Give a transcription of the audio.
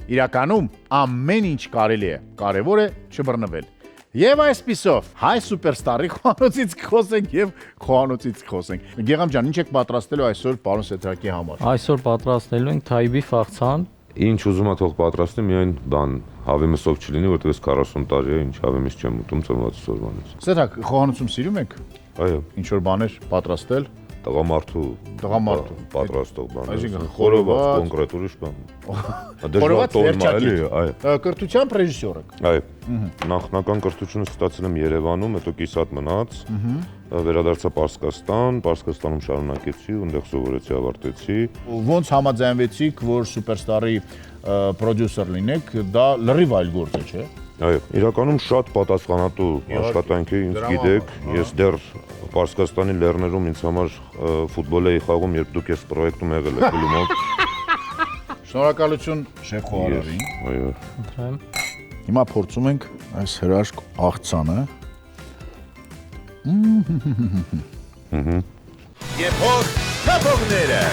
Իրականում ամեն ինչ կարելի է, կարևոր է չբռնվել։ Եվ այսպիսով, հայ սուպերստարի խոհանոցից կխոսենք եւ խոհանոցից կխոսենք։ Գեգամ ջան, ինչ եք պատրաստելու այսօր պարոն Սեդրակի համար։ Այսօր պատրաստելու ենք թայբի ֆախցան։ Ինչ ուզում ա թող պատրաստի, միայն հավի մսով չլինի, որտեղ ես 40 տարի է, ինչ հավի միս չեմ ուտում ծնվածս օրվանից։ Սեդրակ, խոհանոցում սիրում եք Այո, ինչ որ բաներ պատրաստել։ տղամարդու պատրաստող բան։ Այսինքն խորոված, կոնկրետ ուրիշ բան։ Խորոված վերջակետ։ այո։ Կրթությամբ ռեժիսոր եք։ Այո։ Նախնական կրթությունը ստացել եմ Երևանում, հետո կիսատ մնաց։ Վերադարձա Պարսկաստան, Պարսկաստանում շարունակեցի, այնտեղ սովորեցի, ավարտեցի։ Ոնց համաձայնվեցիք, որ սուպերստարի պրոդյուսեր լինեք, դա լրիվ այլ գործ է, չէ՞։ Այո, իրականում շատ պատասխանատու աշխատանք է, ինձ գիտեք, ես դեռ Պարսկաստանի լեռներում ինձ համար ֆուտբոլ էի խաղում, երբ դուք ես պրոյեկտում եղել եք Գլումով։ Շնորհակալություն շեֆ խոհարարին։ Այո։ Ընտրեմ։ Հիմա փորձում ենք այս հրաշք աղցանը։ Եփող թափողները